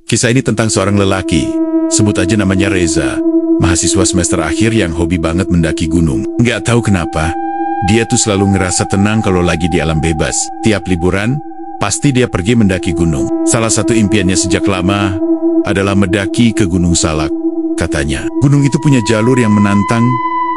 Kisah ini tentang seorang lelaki, sebut aja namanya Reza, mahasiswa semester akhir yang hobi banget mendaki gunung. Nggak tahu kenapa, dia tuh selalu ngerasa tenang kalau lagi di alam bebas. Tiap liburan, pasti dia pergi mendaki gunung. Salah satu impiannya sejak lama adalah mendaki ke Gunung Salak. Katanya, gunung itu punya jalur yang menantang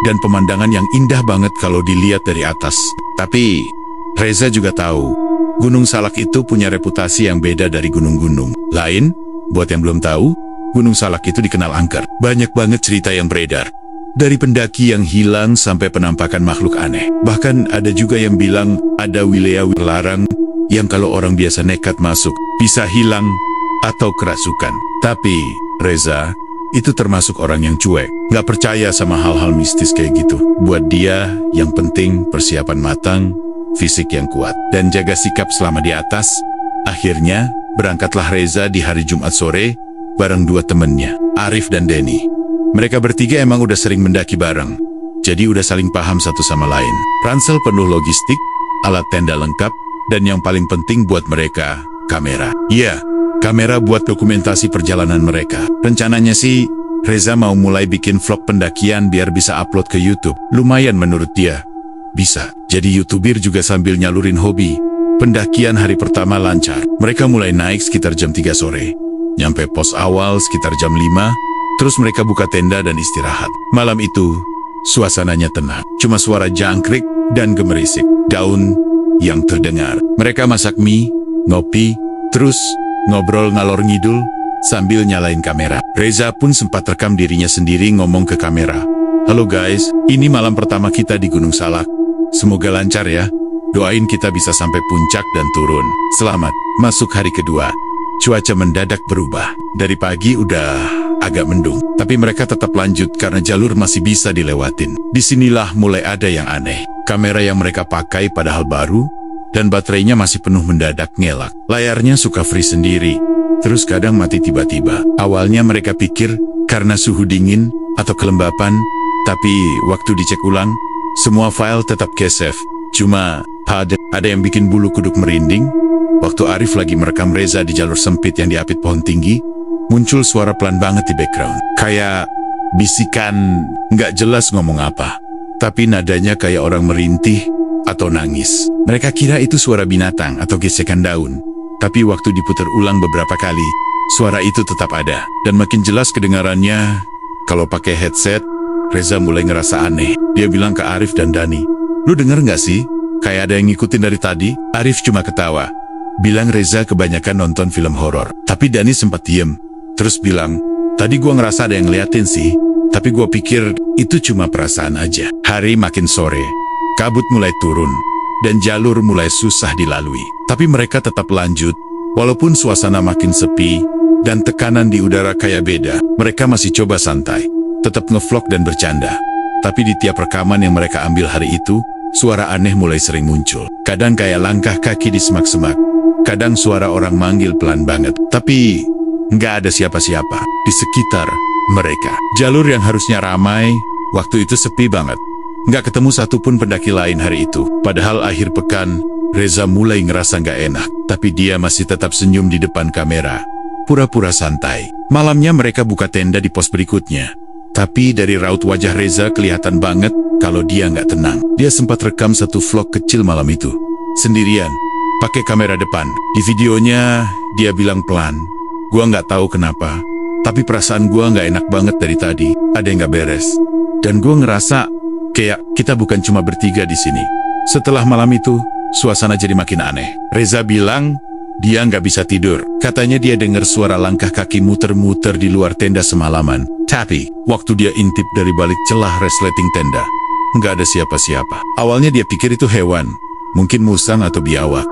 dan pemandangan yang indah banget kalau dilihat dari atas. Tapi, Reza juga tahu, Gunung Salak itu punya reputasi yang beda dari gunung-gunung lain. Buat yang belum tahu, Gunung Salak itu dikenal angker. Banyak banget cerita yang beredar. Dari pendaki yang hilang sampai penampakan makhluk aneh. Bahkan ada juga yang bilang ada wilayah larang yang kalau orang biasa nekat masuk, bisa hilang atau kerasukan. Tapi, Reza itu termasuk orang yang cuek. Nggak percaya sama hal-hal mistis kayak gitu. Buat dia, yang penting persiapan matang, fisik yang kuat, dan jaga sikap selama di atas. Akhirnya, berangkatlah Reza di hari Jumat sore bareng dua temennya, Arif dan Denny. Mereka bertiga emang udah sering mendaki bareng, jadi udah saling paham satu sama lain. Ransel penuh logistik, alat tenda lengkap, dan yang paling penting buat mereka, kamera. Iya, kamera buat dokumentasi perjalanan mereka. Rencananya sih, Reza mau mulai bikin vlog pendakian biar bisa upload ke YouTube. Lumayan menurut dia. Bisa jadi YouTuber juga sambil nyalurin hobi. Pendakian hari pertama lancar. Mereka mulai naik sekitar jam 3 sore. Nyampe pos awal sekitar jam 5. Terus mereka buka tenda dan istirahat. Malam itu, suasananya tenang. Cuma suara jangkrik dan gemerisik daun yang terdengar. Mereka masak mie, ngopi, terus ngobrol ngalor ngidul sambil nyalain kamera. Reza pun sempat rekam dirinya sendiri ngomong ke kamera. Halo guys, ini malam pertama kita di Gunung Salak. Semoga lancar ya. Doain kita bisa sampai puncak dan turun. Selamat, masuk hari kedua. Cuaca mendadak berubah. Dari pagi udah agak mendung. Tapi mereka tetap lanjut karena jalur masih bisa dilewatin. Disinilah mulai ada yang aneh. Kamera yang mereka pakai padahal baru, dan baterainya masih penuh mendadak ngelak. Layarnya suka freeze sendiri, terus kadang mati tiba-tiba. Awalnya mereka pikir karena suhu dingin atau kelembapan, tapi waktu dicek ulang, semua file tetap ke-save. Cuma, ada yang bikin bulu kuduk merinding. Waktu Arif lagi merekam Reza di jalur sempit yang diapit pohon tinggi, muncul suara pelan banget di background. Kayak bisikan, nggak jelas ngomong apa. Tapi nadanya kayak orang merintih atau nangis. Mereka kira itu suara binatang atau gesekan daun. Tapi waktu diputar ulang beberapa kali, suara itu tetap ada. Dan makin jelas kedengarannya. Kalau pakai headset, Reza mulai ngerasa aneh. Dia bilang ke Arif dan Dani, "Lu denger nggak sih? Kayak ada yang ngikutin dari tadi." Arif cuma ketawa. Bilang Reza kebanyakan nonton film horor. Tapi Dani sempat diem. Terus bilang, "Tadi gua ngerasa ada yang ngeliatin sih. Tapi gua pikir itu cuma perasaan aja." Hari makin sore. Kabut mulai turun. Dan jalur mulai susah dilalui. Tapi mereka tetap lanjut. Walaupun suasana makin sepi. Dan tekanan di udara kayak beda. Mereka masih coba santai. Tetap ngevlog dan bercanda. Tapi di tiap rekaman yang mereka ambil hari itu, suara aneh mulai sering muncul. Kadang kayak langkah kaki di semak-semak. Kadang suara orang manggil pelan banget. Tapi nggak ada siapa-siapa di sekitar mereka. Jalur yang harusnya ramai, waktu itu sepi banget. Nggak ketemu satupun pendaki lain hari itu. Padahal akhir pekan, Reza mulai ngerasa nggak enak. Tapi dia masih tetap senyum di depan kamera. Pura-pura santai. Malamnya mereka buka tenda di pos berikutnya. Tapi dari raut wajah Reza kelihatan banget kalau dia nggak tenang. Dia sempat rekam satu vlog kecil malam itu. Sendirian, pakai kamera depan. Di videonya, dia bilang pelan. "Gua nggak tahu kenapa, tapi perasaan gua nggak enak banget dari tadi. Ada yang nggak beres. Dan gua ngerasa kayak kita bukan cuma bertiga di sini." Setelah malam itu, suasana jadi makin aneh. Reza bilang dia nggak bisa tidur. Katanya dia dengar suara langkah kaki muter-muter di luar tenda semalaman. Tapi, waktu dia intip dari balik celah resleting tenda, nggak ada siapa-siapa. Awalnya dia pikir itu hewan, mungkin musang atau biawak.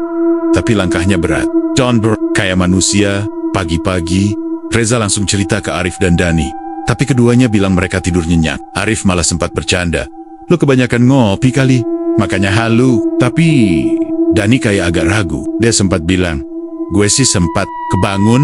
Tapi langkahnya berat. Don't kayak manusia. Pagi-pagi, Reza langsung cerita ke Arif dan Dani. Tapi keduanya bilang mereka tidur nyenyak. Arif malah sempat bercanda. "Lo kebanyakan ngopi kali, makanya halu." Tapi Dani kayak agak ragu. Dia sempat bilang, "Gue sih sempat kebangun,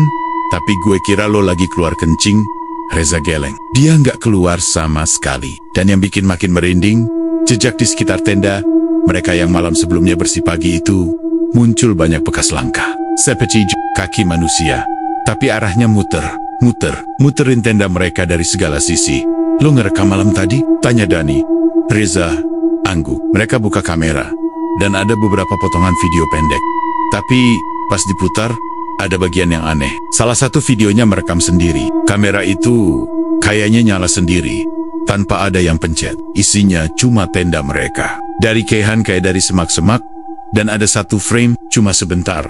tapi gue kira lo lagi keluar kencing." Reza geleng. Dia nggak keluar sama sekali. Dan yang bikin makin merinding, jejak di sekitar tenda, mereka yang malam sebelumnya bersih pagi itu, muncul banyak bekas langkah. Seperti kaki manusia. Tapi arahnya muterin tenda mereka dari segala sisi. Lo ngerekam malam tadi? Tanya Dani. Reza angguk. Mereka buka kamera. Dan ada beberapa potongan video pendek. Tapi pas diputar, ada bagian yang aneh. Salah satu videonya merekam sendiri. Kamera itu kayaknya nyala sendiri. Tanpa ada yang pencet. Isinya cuma tenda mereka. Dari kehan kayak dari semak-semak. Dan ada satu frame cuma sebentar.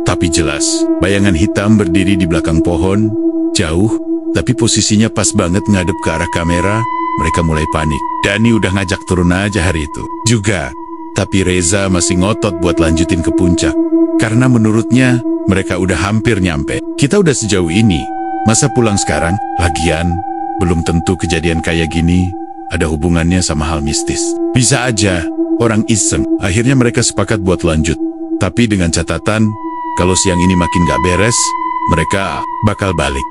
Tapi jelas, bayangan hitam berdiri di belakang pohon, jauh, tapi posisinya pas banget ngadep ke arah kamera. Mereka mulai panik. Dani udah ngajak turun aja hari itu juga, tapi Reza masih ngotot buat lanjutin ke puncak. Karena menurutnya, mereka udah hampir nyampe. Kita udah sejauh ini, masa pulang sekarang? Lagian, belum tentu kejadian kayak gini ada hubungannya sama hal mistis. Bisa aja, orang iseng. Akhirnya mereka sepakat buat lanjut. Tapi dengan catatan, kalau siang ini makin gak beres, mereka bakal balik.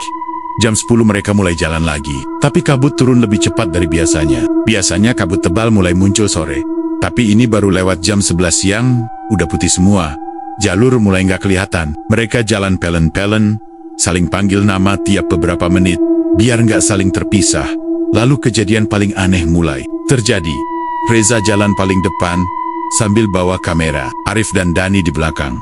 Jam 10 mereka mulai jalan lagi. Tapi kabut turun lebih cepat dari biasanya. Biasanya kabut tebal mulai muncul sore. Tapi ini baru lewat jam 11 siang, udah putih semua. Jalur mulai gak kelihatan. Mereka jalan pelen-pelen, saling panggil nama tiap beberapa menit, biar gak saling terpisah. Lalu kejadian paling aneh mulai terjadi. Reza jalan paling depan, sambil bawa kamera. Arif dan Dani di belakang.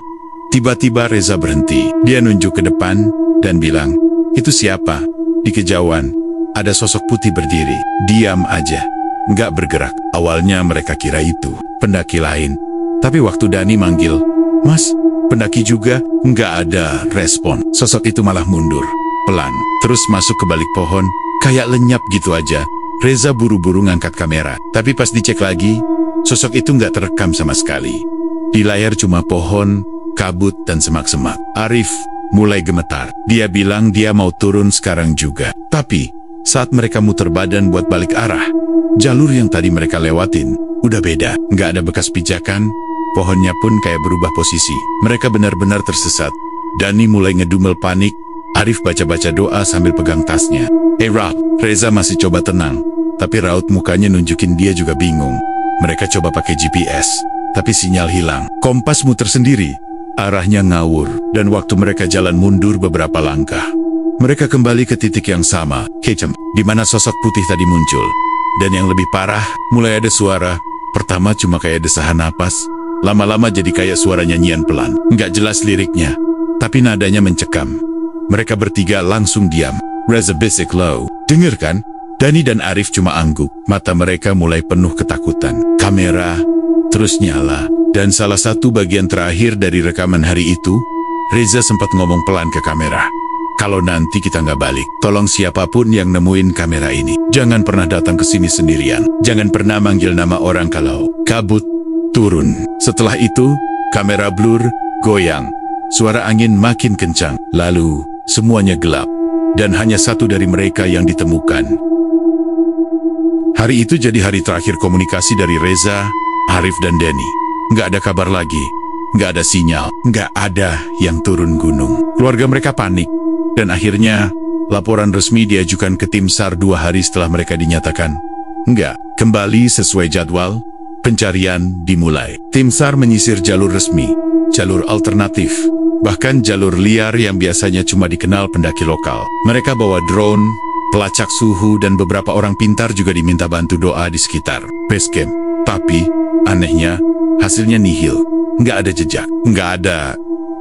Tiba-tiba Reza berhenti. Dia nunjuk ke depan dan bilang, "Itu siapa?" Di kejauhan, ada sosok putih berdiri. Diam aja, nggak bergerak. Awalnya mereka kira itu pendaki lain. Tapi waktu Dani manggil, "Mas, pendaki juga?" Nggak ada respon. Sosok itu malah mundur, pelan. Terus masuk ke balik pohon, kayak lenyap gitu aja. Reza buru-buru ngangkat kamera. Tapi pas dicek lagi, sosok itu nggak terekam sama sekali. Di layar cuma pohon, kabut, dan semak-semak. Arif mulai gemetar. Dia bilang dia mau turun sekarang juga. Tapi, saat mereka muter badan buat balik arah, jalur yang tadi mereka lewatin udah beda. Nggak ada bekas pijakan, pohonnya pun kayak berubah posisi. Mereka benar-benar tersesat. Dani mulai ngedumel panik. Arif baca-baca doa sambil pegang tasnya. "Hey Raf," Reza masih coba tenang. Tapi raut mukanya nunjukin dia juga bingung. Mereka coba pakai GPS, tapi sinyal hilang. Kompas muter sendiri. Arahnya ngawur, dan waktu mereka jalan mundur beberapa langkah, mereka kembali ke titik yang sama, Kecem, di mana sosok putih tadi muncul. Dan yang lebih parah, mulai ada suara. Pertama cuma kayak desahan napas, lama-lama jadi kayak suara nyanyian pelan. Nggak jelas liriknya, tapi nadanya mencekam. Mereka bertiga langsung diam. Reza bisik low. "Denger kan?" Dani dan Arif cuma angguk. Mata mereka mulai penuh ketakutan. Kamera terus nyala. Dan salah satu bagian terakhir dari rekaman hari itu, Reza sempat ngomong pelan ke kamera. "Kalau nanti kita nggak balik, tolong siapapun yang nemuin kamera ini, jangan pernah datang ke sini sendirian. Jangan pernah manggil nama orang kalau kabut turun." Setelah itu, kamera blur, goyang. Suara angin makin kencang. Lalu, semuanya gelap. Dan hanya satu dari mereka yang ditemukan. Hari itu jadi hari terakhir komunikasi dari Reza, Arif, dan Dani. Nggak ada kabar lagi, nggak ada sinyal, nggak ada yang turun gunung. Keluarga mereka panik, dan akhirnya laporan resmi diajukan ke tim SAR 2 hari setelah mereka dinyatakan nggak kembali sesuai jadwal. Pencarian dimulai. Tim SAR menyisir jalur resmi, jalur alternatif, bahkan jalur liar yang biasanya cuma dikenal pendaki lokal. Mereka bawa drone, pelacak suhu, dan beberapa orang pintar juga diminta bantu doa di sekitar base camp. Tapi, anehnya, hasilnya nihil. Nggak ada jejak, nggak ada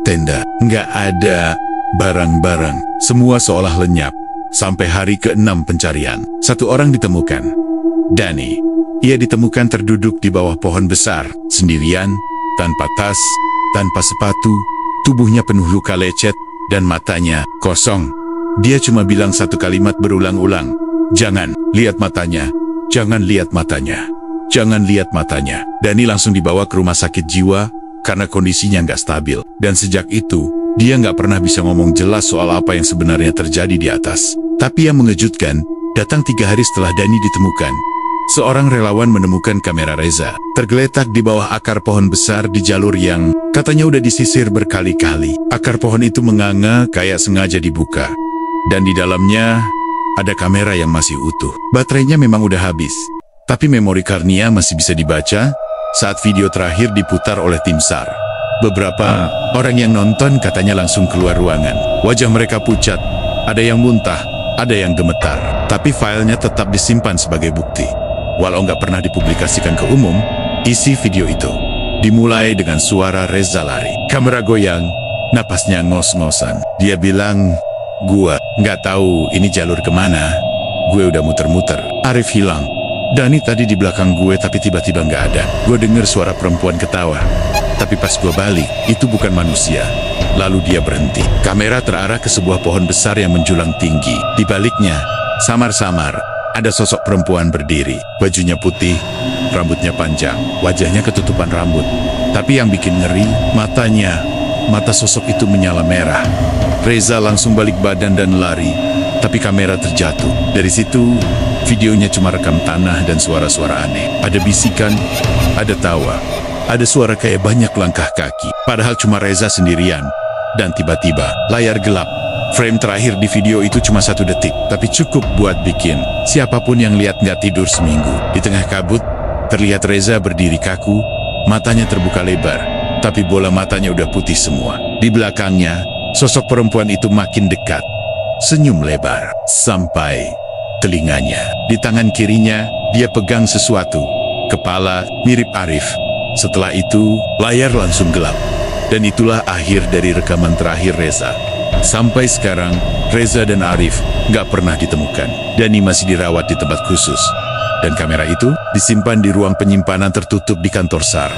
tenda, nggak ada barang-barang. Semua seolah lenyap. Sampai hari ke-6 pencarian, satu orang ditemukan. Dani. Ia ditemukan terduduk di bawah pohon besar, sendirian, tanpa tas, tanpa sepatu, tubuhnya penuh luka lecet, dan matanya kosong. Dia cuma bilang satu kalimat berulang-ulang, "Jangan lihat matanya, jangan lihat matanya, jangan lihat matanya." Dani langsung dibawa ke rumah sakit jiwa karena kondisinya nggak stabil. Dan sejak itu, dia nggak pernah bisa ngomong jelas soal apa yang sebenarnya terjadi di atas. Tapi yang mengejutkan, datang 3 hari setelah Dani ditemukan. Seorang relawan menemukan kamera Reza tergeletak di bawah akar pohon besar di jalur yang katanya udah disisir berkali-kali. Akar pohon itu menganga kayak sengaja dibuka. Dan di dalamnya ada kamera yang masih utuh. Baterainya memang udah habis, tapi memori karnia masih bisa dibaca saat video terakhir diputar oleh tim SAR. Beberapa orang yang nonton katanya langsung keluar ruangan. Wajah mereka pucat, ada yang muntah, ada yang gemetar. Tapi filenya tetap disimpan sebagai bukti. Walau nggak pernah dipublikasikan ke umum, isi video itu dimulai dengan suara Reza lari. Kamera goyang, napasnya ngos-ngosan. Dia bilang, "Gua nggak tahu ini jalur kemana. Gue udah muter-muter. Arif hilang. Dani tadi di belakang gue tapi tiba-tiba nggak ada. Gue denger suara perempuan ketawa. Tapi pas gue balik, itu bukan manusia." Lalu dia berhenti. Kamera terarah ke sebuah pohon besar yang menjulang tinggi. Di baliknya, samar-samar, ada sosok perempuan berdiri. Bajunya putih, rambutnya panjang, wajahnya ketutupan rambut. Tapi yang bikin ngeri, mata sosok itu menyala merah. Reza langsung balik badan dan lari, tapi kamera terjatuh. Dari situ, videonya cuma rekam tanah dan suara-suara aneh. Ada bisikan, ada tawa, ada suara kayak banyak langkah kaki. Padahal cuma Reza sendirian. Dan tiba-tiba, layar gelap. Frame terakhir di video itu cuma 1 detik, tapi cukup buat bikin siapapun yang lihat nggak tidur seminggu. Di tengah kabut, terlihat Reza berdiri kaku, matanya terbuka lebar, tapi bola matanya udah putih semua. Di belakangnya, sosok perempuan itu makin dekat, senyum lebar, sampai telinganya. Di tangan kirinya, dia pegang sesuatu, kepala mirip Arif. Setelah itu, layar langsung gelap. Dan itulah akhir dari rekaman terakhir Reza. Sampai sekarang, Reza dan Arif nggak pernah ditemukan. Dani masih dirawat di tempat khusus. Dan kamera itu disimpan di ruang penyimpanan tertutup di kantor SAR.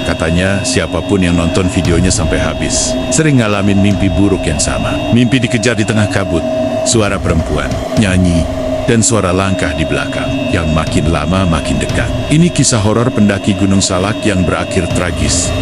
Katanya, siapapun yang nonton videonya sampai habis sering ngalamin mimpi buruk yang sama. Mimpi dikejar di tengah kabut, suara perempuan, nyanyi, dan suara langkah di belakang yang makin lama makin dekat. Ini kisah horor pendaki Gunung Salak yang berakhir tragis.